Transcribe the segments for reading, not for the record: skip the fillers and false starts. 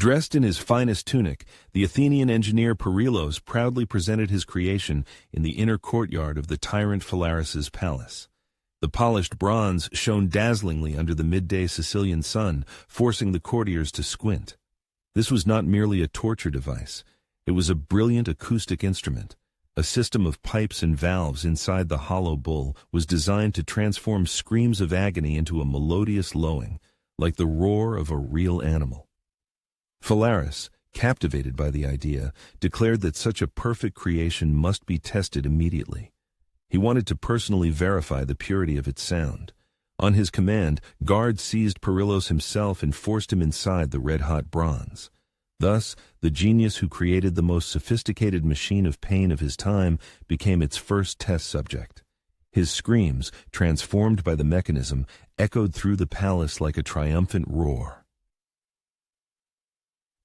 Dressed in his finest tunic, the Athenian engineer Perilos proudly presented his creation in the inner courtyard of the tyrant Phalaris's palace. The polished bronze shone dazzlingly under the midday Sicilian sun, forcing the courtiers to squint. This was not merely a torture device. It was a brilliant acoustic instrument. A system of pipes and valves inside the hollow bull was designed to transform screams of agony into a melodious lowing, like the roar of a real animal. Phalaris, captivated by the idea, declared that such a perfect creation must be tested immediately. He wanted to personally verify the purity of its sound. On his command, guards seized Perilos himself and forced him inside the red-hot bronze. Thus, the genius who created the most sophisticated machine of pain of his time became its first test subject. His screams, transformed by the mechanism, echoed through the palace like a triumphant roar.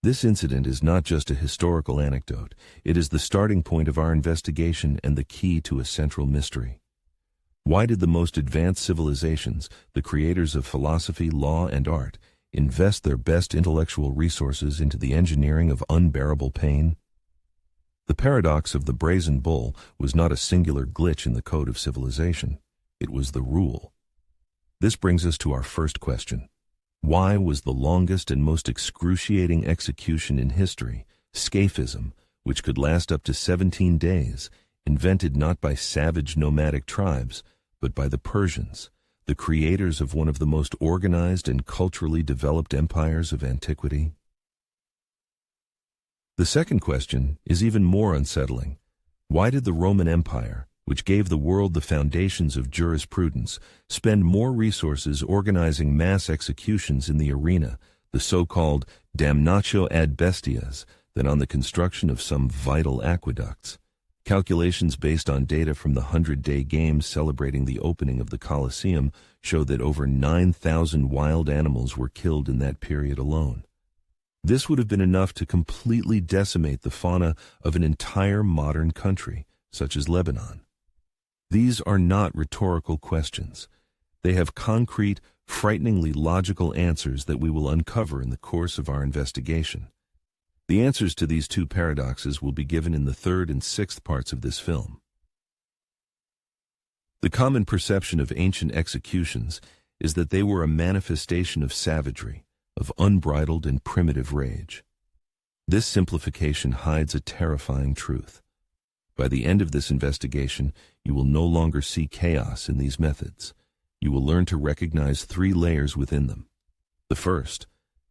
This incident is not just a historical anecdote. It is the starting point of our investigation and the key to a central mystery. Why did the most advanced civilizations, the creators of philosophy, law, and art, invest their best intellectual resources into the engineering of unbearable pain? The paradox of the brazen bull was not a singular glitch in the code of civilization. It was the rule. This brings us to our first question. Why was the longest and most excruciating execution in history, scaphism, which could last up to 17 days, invented not by savage nomadic tribes, but by the Persians, the creators of one of the most organized and culturally developed empires of antiquity? The second question is even more unsettling. Why did the Roman Empire, which gave the world the foundations of jurisprudence, spend more resources organizing mass executions in the arena, the so-called damnatio ad bestias, than on the construction of some vital aqueducts? Calculations based on data from the 100-day Games celebrating the opening of the Colosseum show that over 9,000 wild animals were killed in that period alone. This would have been enough to completely decimate the fauna of an entire modern country, such as Lebanon. These are not rhetorical questions. They have concrete, frighteningly logical answers that we will uncover in the course of our investigation. The answers to these two paradoxes will be given in the third and sixth parts of this film. The common perception of ancient executions is that they were a manifestation of savagery, of unbridled and primitive rage. This simplification hides a terrifying truth. By the end of this investigation, you will no longer see chaos in these methods. You will learn to recognize three layers within them. The first,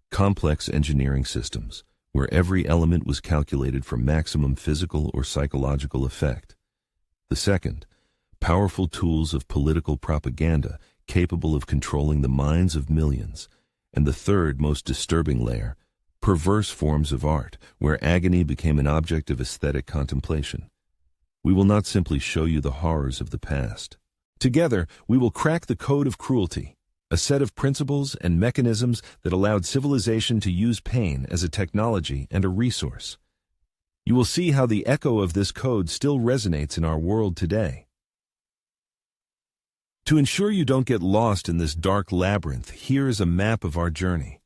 complex engineering systems, where every element was calculated for maximum physical or psychological effect. The second, powerful tools of political propaganda capable of controlling the minds of millions. And the third, most disturbing layer, perverse forms of art, where agony became an object of aesthetic contemplation. We will not simply show you the horrors of the past. Together, we will crack the code of cruelty, a set of principles and mechanisms that allowed civilization to use pain as a technology and a resource. You will see how the echo of this code still resonates in our world today. To ensure you don't get lost in this dark labyrinth, here is a map of our journey.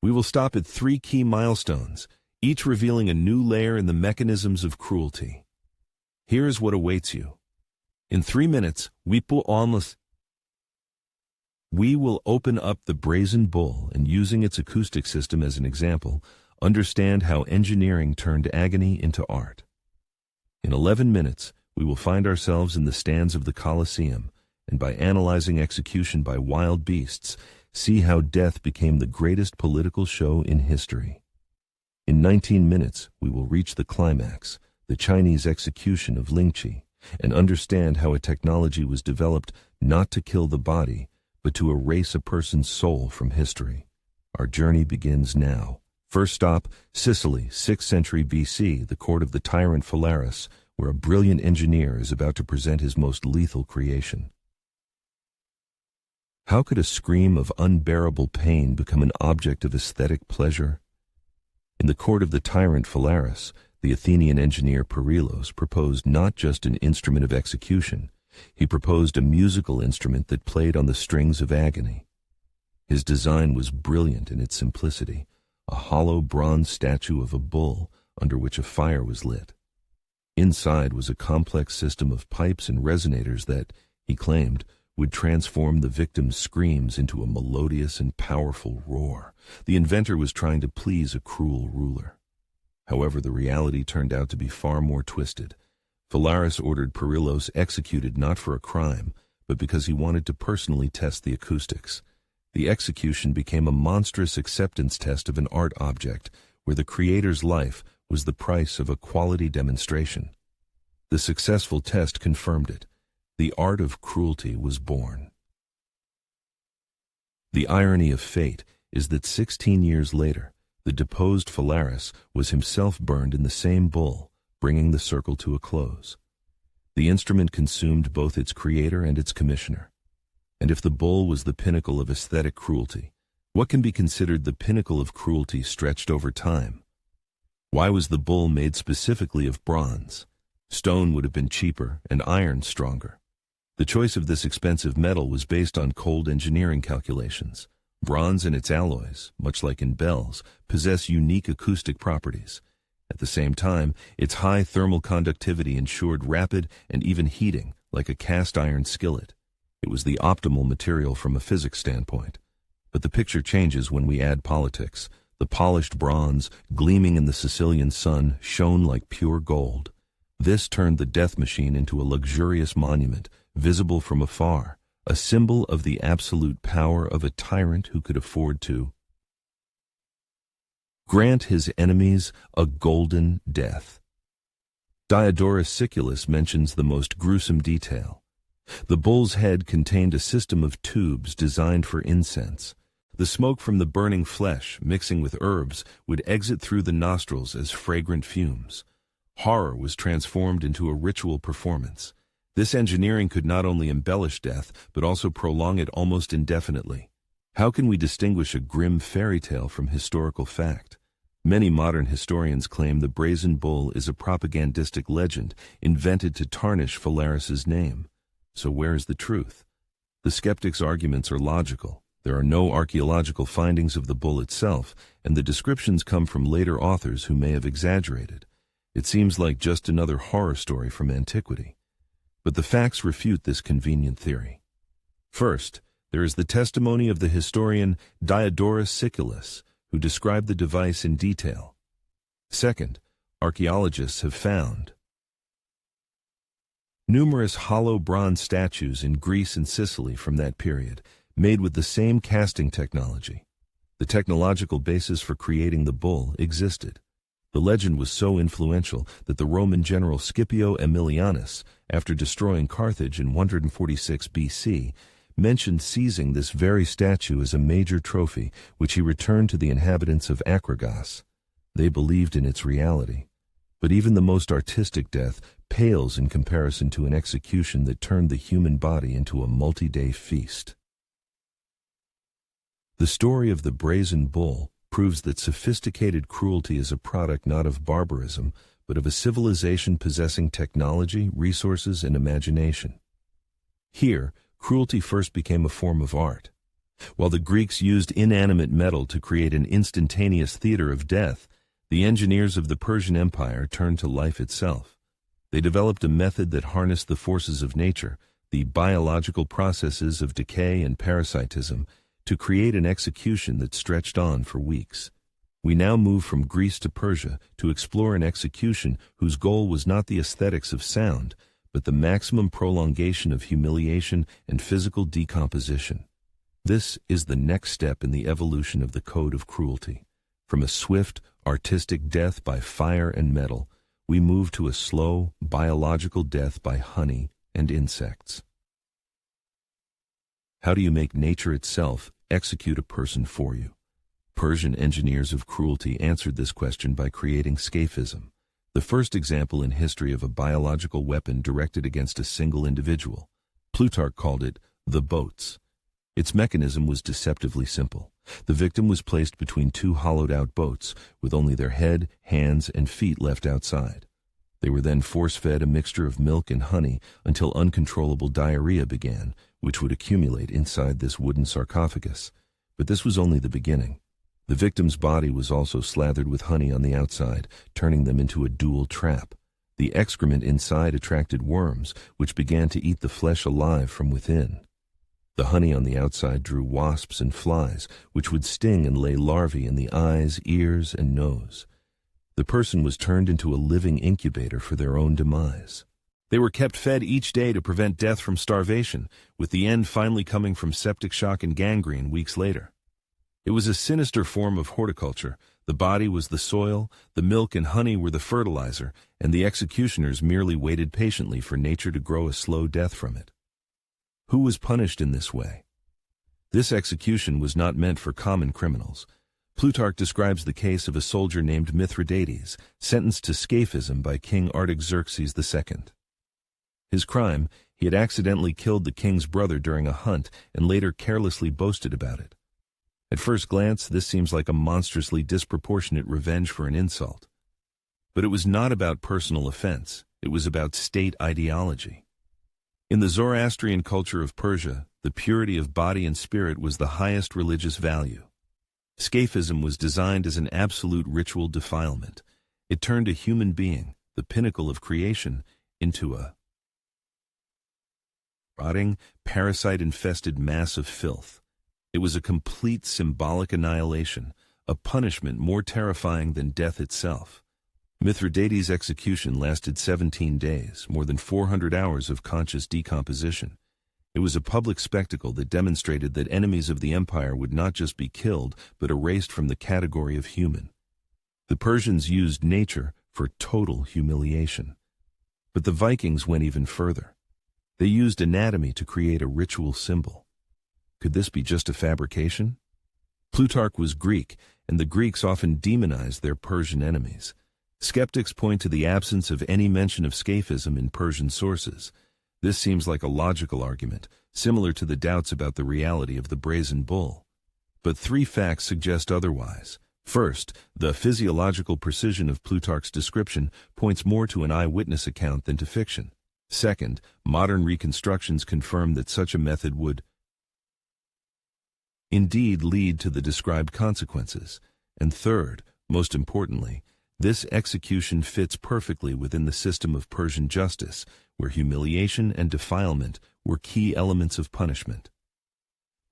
We will stop at 3 key milestones, each revealing a new layer in the mechanisms of cruelty. Here is what awaits you. In 3 minutes, we will open up the brazen bull and, using its acoustic system as an example, understand how engineering turned agony into art. In 11 minutes, we will find ourselves in the stands of the Colosseum, and by analyzing execution by wild beasts, see how death became the greatest political show in history. In 19 minutes, we will reach the climax, the Chinese execution of Lingqi, and understand how a technology was developed not to kill the body, but to erase a person's soul from history. Our journey begins now. First stop, Sicily, 6th century BC, the court of the tyrant Phalaris, where a brilliant engineer is about to present his most lethal creation. How could a scream of unbearable pain become an object of aesthetic pleasure? In the court of the tyrant Phalaris, the Athenian engineer Perilos proposed not just an instrument of execution, he proposed a musical instrument that played on the strings of agony. His design was brilliant in its simplicity, a hollow bronze statue of a bull under which a fire was lit. Inside was a complex system of pipes and resonators that, he claimed, would transform the victim's screams into a melodious and powerful roar. The inventor was trying to please a cruel ruler. However, the reality turned out to be far more twisted. Phalaris ordered Perillos executed not for a crime, but because he wanted to personally test the acoustics. The execution became a monstrous acceptance test of an art object, where the creator's life was the price of a quality demonstration. The successful test confirmed it. The art of cruelty was born. The irony of fate is that 16 years later, the deposed Phalaris was himself burned in the same bull, bringing the circle to a close. The instrument consumed both its creator and its commissioner. And if the bull was the pinnacle of aesthetic cruelty, what can be considered the pinnacle of cruelty stretched over time? Why was the bull made specifically of bronze? Stone would have been cheaper and iron stronger. The choice of this expensive metal was based on cold engineering calculations. Bronze and its alloys, much like in bells, possess unique acoustic properties. At the same time, its high thermal conductivity ensured rapid and even heating, like a cast iron skillet. It was the optimal material from a physics standpoint. But the picture changes when we add politics. The polished bronze, gleaming in the Sicilian sun, shone like pure gold. This turned the death machine into a luxurious monument, visible from afar, a symbol of the absolute power of a tyrant who could afford to grant his enemies a golden death. Diodorus Siculus mentions the most gruesome detail. The bull's head contained a system of tubes designed for incense. The smoke from the burning flesh, mixing with herbs, would exit through the nostrils as fragrant fumes. Horror was transformed into a ritual performance. This engineering could not only embellish death, but also prolong it almost indefinitely. How can we distinguish a grim fairy tale from historical fact? Many modern historians claim the brazen bull is a propagandistic legend invented to tarnish Phalaris's name. So where is the truth? The skeptics' arguments are logical. There are no archaeological findings of the bull itself, and the descriptions come from later authors who may have exaggerated. It seems like just another horror story from antiquity. But the facts refute this convenient theory. First, there is the testimony of the historian Diodorus Siculus, who described the device in detail. Second, archaeologists have found numerous hollow bronze statues in Greece and Sicily from that period, made with the same casting technology. The technological basis for creating the bull existed. The legend was so influential that the Roman general Scipio Aemilianus, after destroying Carthage in 146 BC, mentioned seizing this very statue as a major trophy, which he returned to the inhabitants of Acragas. They believed in its reality. But even the most artistic death pales in comparison to an execution that turned the human body into a multi-day feast. The story of the brazen bull proves that sophisticated cruelty is a product not of barbarism, but of a civilization possessing technology, resources, and imagination. Here, cruelty first became a form of art. While the Greeks used inanimate metal to create an instantaneous theater of death, the engineers of the Persian Empire turned to life itself. They developed a method that harnessed the forces of nature, the biological processes of decay and parasitism, to create an execution that stretched on for weeks. We now move from Greece to Persia to explore an execution whose goal was not the aesthetics of sound, but the maximum prolongation of humiliation and physical decomposition. This is the next step in the evolution of the code of cruelty. From a swift, artistic death by fire and metal, we move to a slow, biological death by honey and insects. How do you make nature itself execute a person for you? Persian engineers of cruelty answered this question by creating scaphism, the first example in history of a biological weapon directed against a single individual. Plutarch called it the boats. Its mechanism was deceptively simple. The victim was placed between two hollowed-out boats, with only their head, hands, and feet left outside. They were then force-fed a mixture of milk and honey until uncontrollable diarrhea began, which would accumulate inside this wooden sarcophagus. But this was only the beginning. The victim's body was also slathered with honey on the outside, turning them into a dual trap. The excrement inside attracted worms, which began to eat the flesh alive from within. The honey on the outside drew wasps and flies, which would sting and lay larvae in the eyes, ears, and nose. The person was turned into a living incubator for their own demise. They were kept fed each day to prevent death from starvation, with the end finally coming from septic shock and gangrene weeks later. It was a sinister form of horticulture. The body was the soil, the milk and honey were the fertilizer, and the executioners merely waited patiently for nature to grow a slow death from it. Who was punished in this way? This execution was not meant for common criminals. Plutarch describes the case of a soldier named Mithridates, sentenced to scaphism by King Artaxerxes II. His crime: he had accidentally killed the king's brother during a hunt and later carelessly boasted about it. At first glance, this seems like a monstrously disproportionate revenge for an insult. But it was not about personal offense, it was about state ideology. In the Zoroastrian culture of Persia, the purity of body and spirit was the highest religious value. Scaphism was designed as an absolute ritual defilement. It turned a human being, the pinnacle of creation, into a rotting, parasite-infested mass of filth. It was a complete symbolic annihilation, a punishment more terrifying than death itself. Mithridates' execution lasted 17 days, more than 400 hours of conscious decomposition. It was a public spectacle that demonstrated that enemies of the empire would not just be killed, but erased from the category of human. The Persians used nature for total humiliation. But the Vikings went even further. They used anatomy to create a ritual symbol. Could this be just a fabrication? Plutarch was Greek, and the Greeks often demonized their Persian enemies. Skeptics point to the absence of any mention of scaphism in Persian sources. This seems like a logical argument, similar to the doubts about the reality of the brazen bull. But three facts suggest otherwise. First, the physiological precision of Plutarch's description points more to an eyewitness account than to fiction. Second, modern reconstructions confirm that such a method would indeed lead to the described consequences. And third, most importantly, this execution fits perfectly within the system of Persian justice, where humiliation and defilement were key elements of punishment.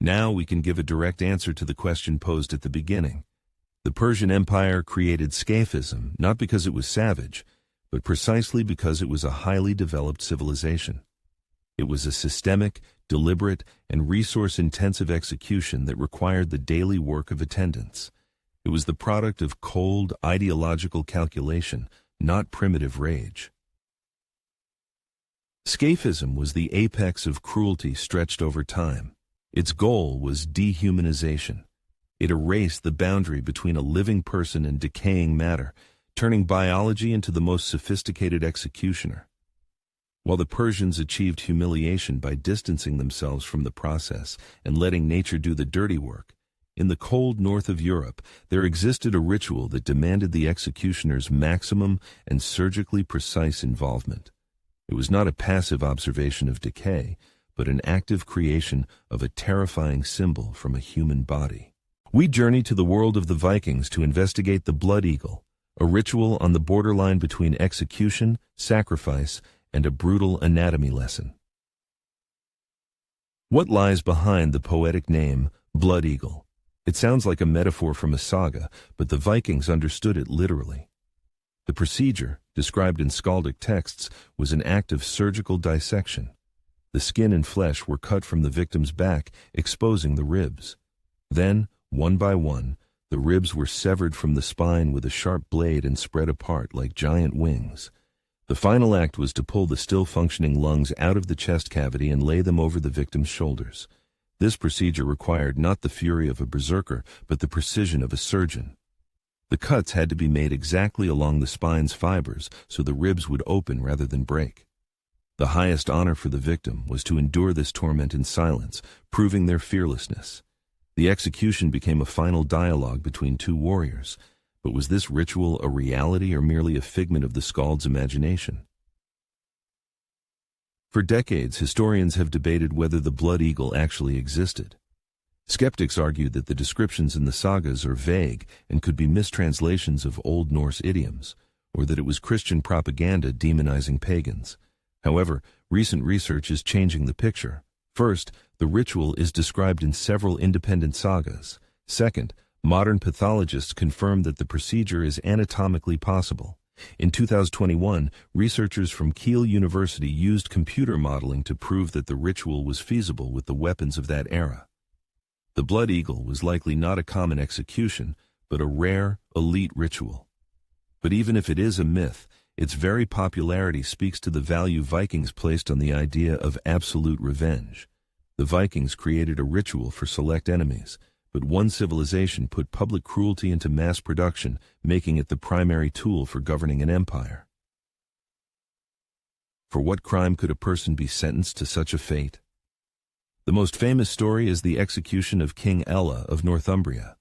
Now we can give a direct answer to the question posed at the beginning. The Persian Empire created scaphism not because it was savage, but precisely because it was a highly developed civilization. It was a systemic, deliberate, and resource-intensive execution that required the daily work of attendants. It was the product of cold, ideological calculation, not primitive rage. Scaphism was the apex of cruelty stretched over time. Its goal was dehumanization. It erased the boundary between a living person and decaying matter, turning biology into the most sophisticated executioner. While the Persians achieved humiliation by distancing themselves from the process and letting nature do the dirty work, in the cold north of Europe, there existed a ritual that demanded the executioner's maximum and surgically precise involvement. It was not a passive observation of decay, but an active creation of a terrifying symbol from a human body. We journey to the world of the Vikings to investigate the blood eagle, a ritual on the borderline between execution, sacrifice, and a brutal anatomy lesson. What lies behind the poetic name, blood eagle? It sounds like a metaphor from a saga, but the Vikings understood it literally. The procedure, described in skaldic texts, was an act of surgical dissection. The skin and flesh were cut from the victim's back, exposing the ribs. Then, one by one, the ribs were severed from the spine with a sharp blade and spread apart like giant wings. The final act was to pull the still-functioning lungs out of the chest cavity and lay them over the victim's shoulders. This procedure required not the fury of a berserker, but the precision of a surgeon. The cuts had to be made exactly along the spine's fibers so the ribs would open rather than break. The highest honor for the victim was to endure this torment in silence, proving their fearlessness. The execution became a final dialogue between two warriors. But was this ritual a reality or merely a figment of the skald's imagination? For decades, historians have debated whether the blood eagle actually existed. Skeptics argued that the descriptions in the sagas are vague and could be mistranslations of Old Norse idioms, or that it was Christian propaganda demonizing pagans. However, recent research is changing the picture. First, the ritual is described in several independent sagas. Second, modern pathologists confirm that the procedure is anatomically possible. In 2021, researchers from Kiel University used computer modeling to prove that the ritual was feasible with the weapons of that era. The blood eagle was likely not a common execution, but a rare, elite ritual. But even if it is a myth, its very popularity speaks to the value Vikings placed on the idea of absolute revenge. The Vikings created a ritual for select enemies, but one civilization put public cruelty into mass production, making it the primary tool for governing an empire. For what crime could a person be sentenced to such a fate? The most famous story is the execution of King Ella of Northumbria.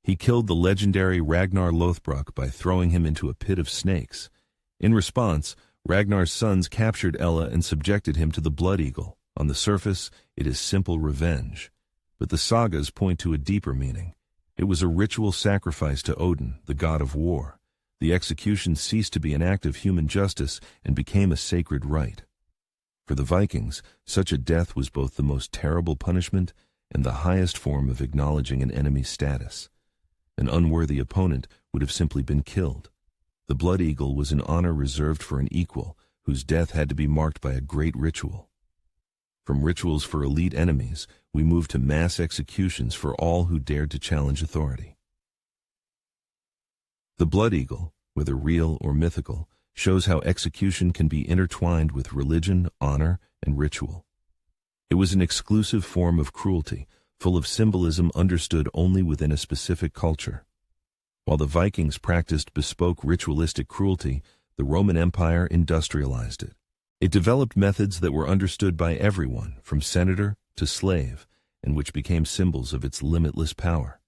He killed the legendary Ragnar Lothbrok by throwing him into a pit of snakes. In response, Ragnar's sons captured Ella and subjected him to the blood eagle. On the surface, it is simple revenge. But the sagas point to a deeper meaning. It was a ritual sacrifice to Odin, the god of war. The execution ceased to be an act of human justice and became a sacred rite. For the Vikings, such a death was both the most terrible punishment and the highest form of acknowledging an enemy's status. An unworthy opponent would have simply been killed. The blood eagle was an honor reserved for an equal, whose death had to be marked by a great ritual. From rituals for elite enemies, we move to mass executions for all who dared to challenge authority. The blood eagle, whether real or mythical, shows how execution can be intertwined with religion, honor, and ritual. It was an exclusive form of cruelty, full of symbolism understood only within a specific culture. While the Vikings practiced bespoke ritualistic cruelty, the Roman Empire industrialized it. It developed methods that were understood by everyone, from senator to slave, and which became symbols of its limitless power.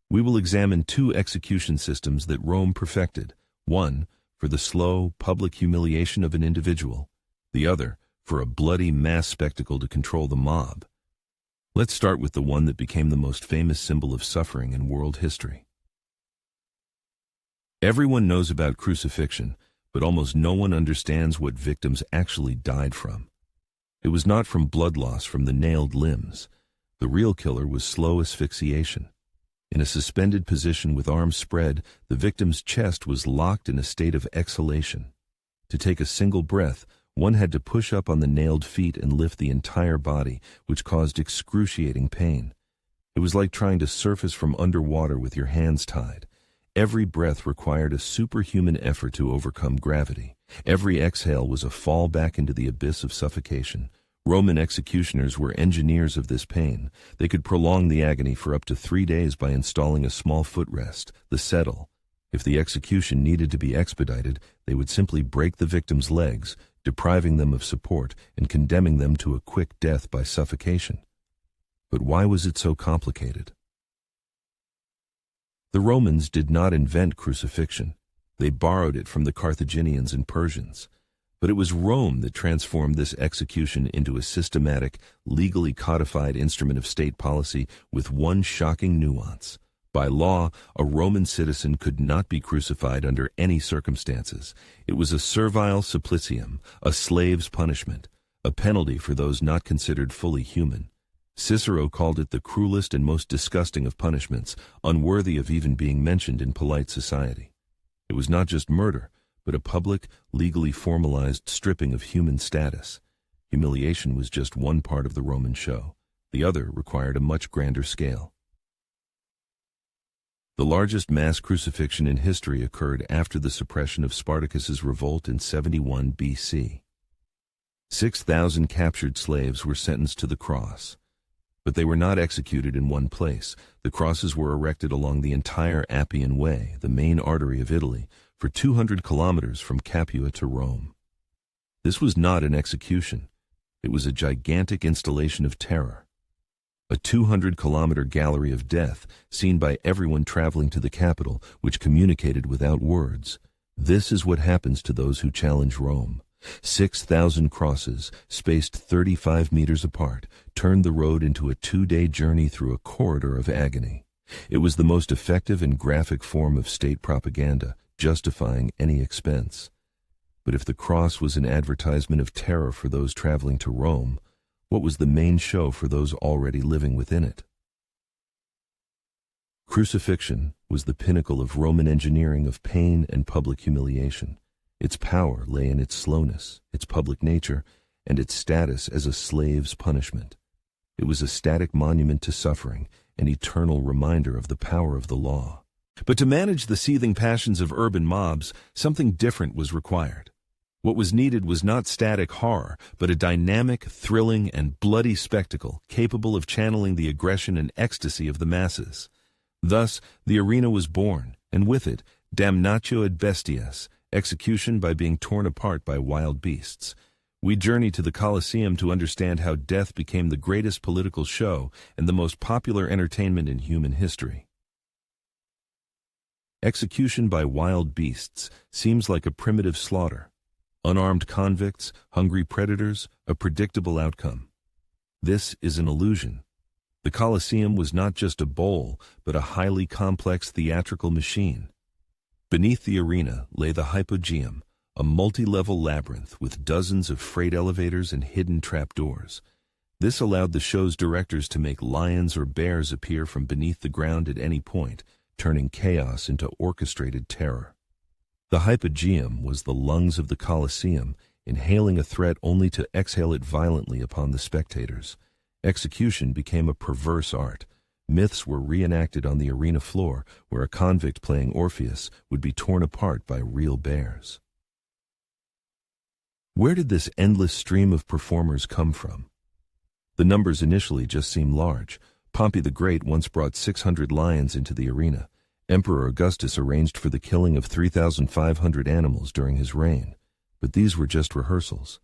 We will examine two execution systems that Rome perfected, one for the slow, public humiliation of an individual, the other for a bloody mass spectacle to control the mob. Let's start with the one that became the most famous symbol of suffering in world history. Everyone knows about crucifixion, but almost no one understands what victims actually died from. It was not from blood loss from the nailed limbs. The real killer was slow asphyxiation. In a suspended position with arms spread, the victim's chest was locked in a state of exhalation. To take a single breath, one had to push up on the nailed feet and lift the entire body, which caused excruciating pain. It was like trying to surface from underwater with your hands tied. Every breath required a superhuman effort to overcome gravity. Every exhale was a fall back into the abyss of suffocation. Roman executioners were engineers of this pain. They could prolong the agony for up to 3 days by installing a small footrest, the settle. If the execution needed to be expedited, they would simply break the victim's legs, depriving them of support and condemning them to a quick death by suffocation. But why was it so complicated? The Romans did not invent crucifixion. They borrowed it from the Carthaginians and Persians. But it was Rome that transformed this execution into a systematic, legally codified instrument of state policy with one shocking nuance. By law, a Roman citizen could not be crucified under any circumstances. It was a servile supplicium, a slave's punishment, a penalty for those not considered fully human. Cicero called it the cruelest and most disgusting of punishments, unworthy of even being mentioned in polite society. It was not just murder, but a public, legally formalized stripping of human status. Humiliation was just one part of the Roman show. The other required a much grander scale. The largest mass crucifixion in history occurred after the suppression of Spartacus's revolt in 71 BC. 6,000 captured slaves were sentenced to the cross. But they were not executed in one place. The crosses were erected along the entire Appian Way, the main artery of Italy, for 200 kilometers from Capua to Rome. This was not an execution. It was a gigantic installation of terror. A 200-kilometer gallery of death, seen by everyone traveling to the capital, which communicated without words. This is what happens to those who challenge Rome. 6,000 crosses, spaced 35 meters apart, turned the road into a 2-day journey through a corridor of agony. It was the most effective and graphic form of state propaganda, justifying any expense. But if the cross was an advertisement of terror for those traveling to Rome, what was the main show for those already living within it? Crucifixion was the pinnacle of Roman engineering of pain and public humiliation. Its power lay in its slowness, its public nature, and its status as a slave's punishment. It was a static monument to suffering, an eternal reminder of the power of the law. But to manage the seething passions of urban mobs, something different was required. What was needed was not static horror, but a dynamic, thrilling, and bloody spectacle capable of channeling the aggression and ecstasy of the masses. Thus, the arena was born, and with it, damnatio ad bestias, execution by being torn apart by wild beasts. We journey to the Colosseum to understand how death became the greatest political show and the most popular entertainment in human history. Execution by wild beasts seems like a primitive slaughter. Unarmed convicts, hungry predators, a predictable outcome. This is an illusion. The Colosseum was not just a bowl, but a highly complex theatrical machine. Beneath the arena lay the hypogeum, a multi-level labyrinth with dozens of freight elevators and hidden trapdoors. This allowed the show's directors to make lions or bears appear from beneath the ground at any point, turning chaos into orchestrated terror. The hypogeum was the lungs of the Colosseum, inhaling a threat only to exhale it violently upon the spectators. Execution became a perverse art. Myths were reenacted on the arena floor, where a convict playing Orpheus would be torn apart by real bears. Where did this endless stream of performers come from? The numbers initially just seem large. Pompey the Great once brought 600 lions into the arena. Emperor Augustus arranged for the killing of 3,500 animals during his reign, but these were just rehearsals.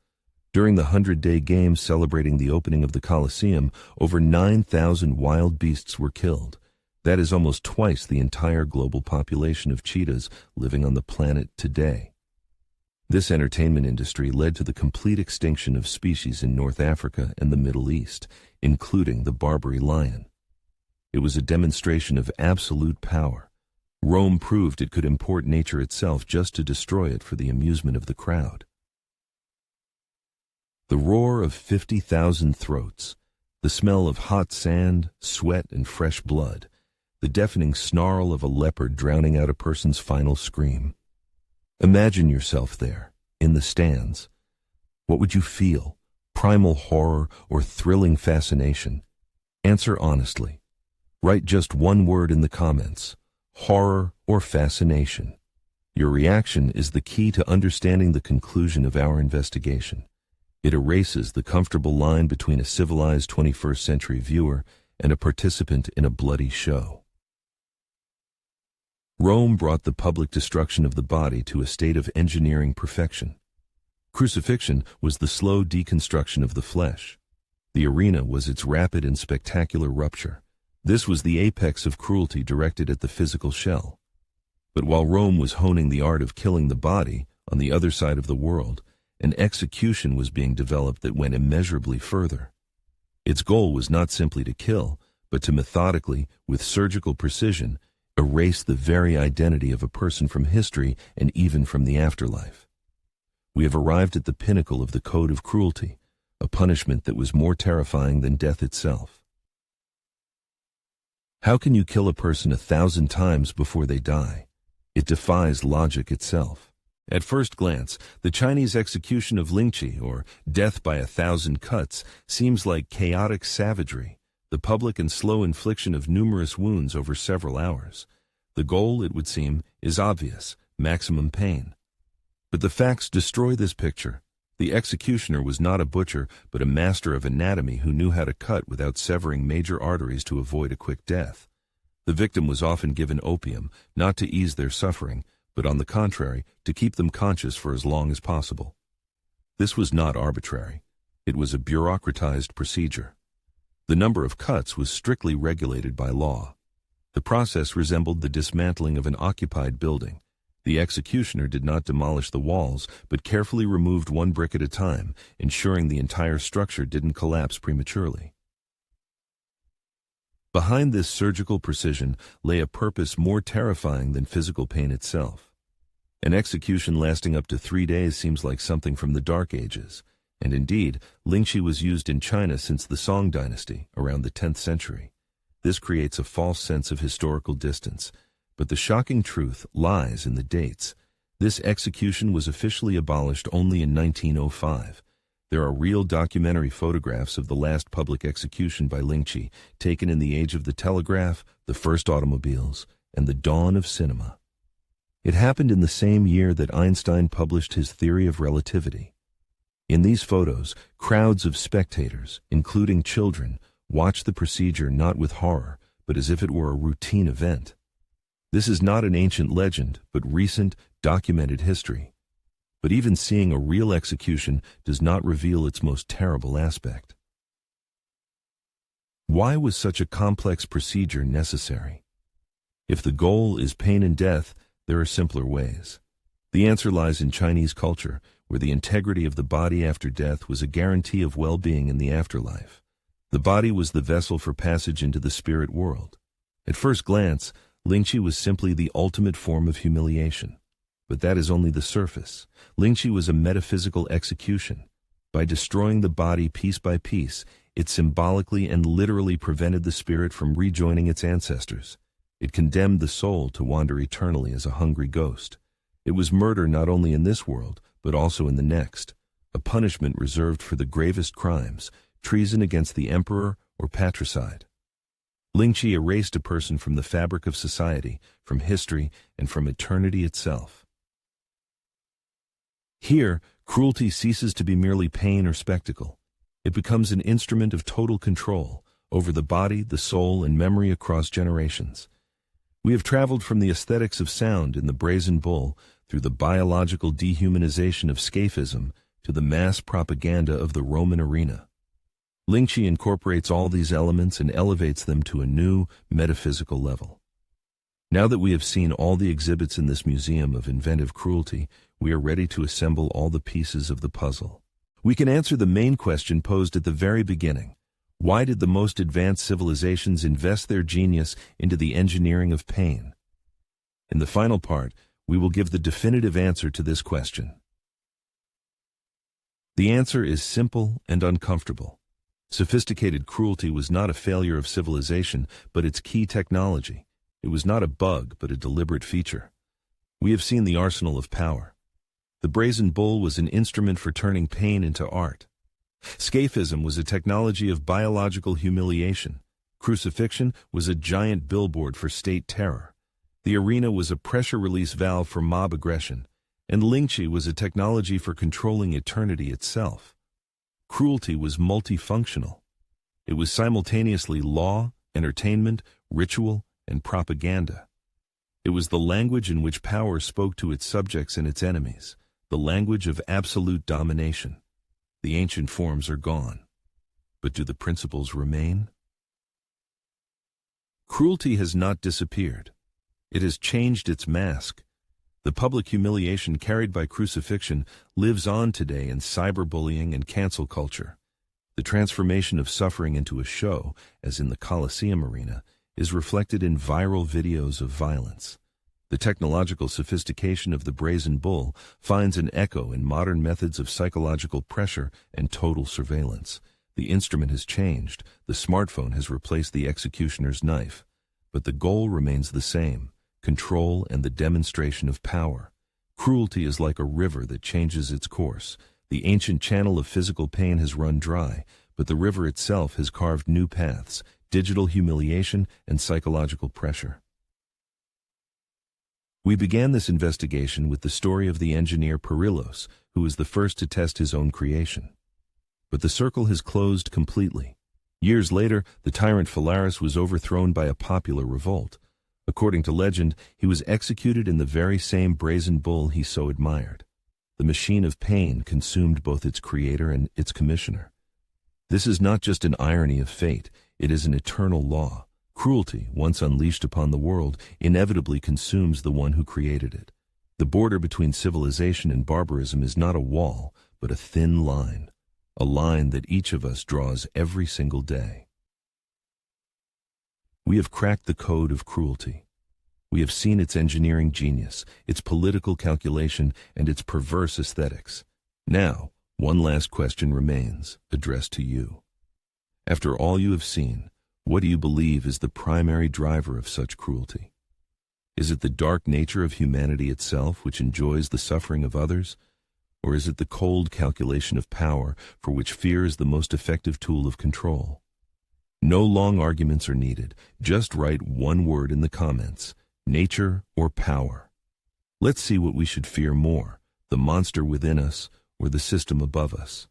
During the 100-day games celebrating the opening of the Colosseum, over 9,000 wild beasts were killed. That is almost twice the entire global population of cheetahs living on the planet today. This entertainment industry led to the complete extinction of species in North Africa and the Middle East, including the Barbary lion. It was a demonstration of absolute power. Rome proved it could import nature itself just to destroy it for the amusement of the crowd. The roar of 50,000 throats, the smell of hot sand, sweat, and fresh blood, the deafening snarl of a leopard drowning out a person's final scream. Imagine yourself there, in the stands. What would you feel? Primal horror or thrilling fascination? Answer honestly. Write just one word in the comments: horror or fascination. Your reaction is the key to understanding the conclusion of our investigation. It erases the comfortable line between a civilized 21st century viewer and a participant in a bloody show. Rome brought the public destruction of the body to a state of engineering perfection. Crucifixion was the slow deconstruction of the flesh. The arena was its rapid and spectacular rupture. This was the apex of cruelty directed at the physical shell. But while Rome was honing the art of killing the body, on the other side of the world, an execution was being developed that went immeasurably further. Its goal was not simply to kill, but to methodically, with surgical precision, erase the very identity of a person from history and even from the afterlife. We have arrived at the pinnacle of the code of cruelty, a punishment that was more terrifying than death itself. How can you kill a person 1,000 times before they die? It defies logic itself. At first glance, the Chinese execution of lingqi, or death by 1,000 cuts, seems like chaotic savagery, the public and slow infliction of numerous wounds over several hours. The goal, it would seem, is obvious: maximum pain. But the facts destroy this picture. The executioner was not a butcher, but a master of anatomy who knew how to cut without severing major arteries to avoid a quick death. The victim was often given opium, not to ease their suffering, but on the contrary, to keep them conscious for as long as possible. This was not arbitrary. It was a bureaucratized procedure. The number of cuts was strictly regulated by law. The process resembled the dismantling of an occupied building. The executioner did not demolish the walls, but carefully removed one brick at a time, ensuring the entire structure didn't collapse prematurely. Behind this surgical precision lay a purpose more terrifying than physical pain itself. An execution lasting up to 3 days seems like something from the Dark Ages, and indeed, lingqi was used in China since the Song dynasty, around the 10th century. This creates a false sense of historical distance, but the shocking truth lies in the dates. This execution was officially abolished only in 1905. There are real documentary photographs of the last public execution by lingqi, taken in the age of the telegraph, the first automobiles, and the dawn of cinema. It happened in the same year that Einstein published his theory of relativity. In these photos, crowds of spectators, including children, watch the procedure not with horror, but as if it were a routine event. This is not an ancient legend, but recent, documented history. But even seeing a real execution does not reveal its most terrible aspect. Why was such a complex procedure necessary? If the goal is pain and death, there are simpler ways. The answer lies in Chinese culture, where the integrity of the body after death was a guarantee of well-being in the afterlife. The body was the vessel for passage into the spirit world. At first glance, lingqi was simply the ultimate form of humiliation. But that is only the surface. Lingqi was a metaphysical execution. By destroying the body piece by piece, it symbolically and literally prevented the spirit from rejoining its ancestors. It condemned the soul to wander eternally as a hungry ghost. It was murder not only in this world, but also in the next, a punishment reserved for the gravest crimes, treason against the emperor or patricide. Lingqi erased a person from the fabric of society, from history, and from eternity itself. Here, cruelty ceases to be merely pain or spectacle. It becomes an instrument of total control over the body, the soul, and memory across generations. We have traveled from the aesthetics of sound in the brazen bull through the biological dehumanization of scaphism to the mass propaganda of the Roman arena. Lingqi incorporates all these elements and elevates them to a new, metaphysical level. Now that we have seen all the exhibits in this museum of inventive cruelty, we are ready to assemble all the pieces of the puzzle. We can answer the main question posed at the very beginning. Why did the most advanced civilizations invest their genius into the engineering of pain? In the final part, we will give the definitive answer to this question. The answer is simple and uncomfortable. Sophisticated cruelty was not a failure of civilization, but its key technology. It was not a bug, but a deliberate feature. We have seen the arsenal of power. The brazen bull was an instrument for turning pain into art. Scaphism was a technology of biological humiliation. Crucifixion was a giant billboard for state terror. The arena was a pressure release valve for mob aggression, and lingqi was a technology for controlling eternity itself. Cruelty was multifunctional. It was simultaneously law, entertainment, ritual, and propaganda. It was the language in which power spoke to its subjects and its enemies, the language of absolute domination. The ancient forms are gone. But do the principles remain? Cruelty has not disappeared. It has changed its mask. The public humiliation carried by crucifixion lives on today in cyberbullying and cancel culture. The transformation of suffering into a show, as in the Colosseum arena, is reflected in viral videos of violence. The technological sophistication of the brazen bull finds an echo in modern methods of psychological pressure and total surveillance. The instrument has changed. The smartphone has replaced the executioner's knife. But the goal remains the same: control and the demonstration of power. Cruelty is like a river that changes its course. The ancient channel of physical pain has run dry, but the river itself has carved new paths: digital humiliation and psychological pressure. We began this investigation with the story of the engineer Perillos, who was the first to test his own creation. But the circle has closed completely. Years later, the tyrant Phalaris was overthrown by a popular revolt. According to legend, he was executed in the very same brazen bull he so admired. The machine of pain consumed both its creator and its commissioner. This is not just an irony of fate, it is an eternal law. Cruelty, once unleashed upon the world, inevitably consumes the one who created it. The border between civilization and barbarism is not a wall, but a thin line, a line that each of us draws every single day. We have cracked the code of cruelty. We have seen its engineering genius, its political calculation, and its perverse aesthetics. Now, one last question remains, addressed to you. After all you have seen, what do you believe is the primary driver of such cruelty? Is it the dark nature of humanity itself, which enjoys the suffering of others? Or is it the cold calculation of power, for which fear is the most effective tool of control? No long arguments are needed. Just write one word in the comments: nature or power. Let's see what we should fear more, the monster within us or the system above us.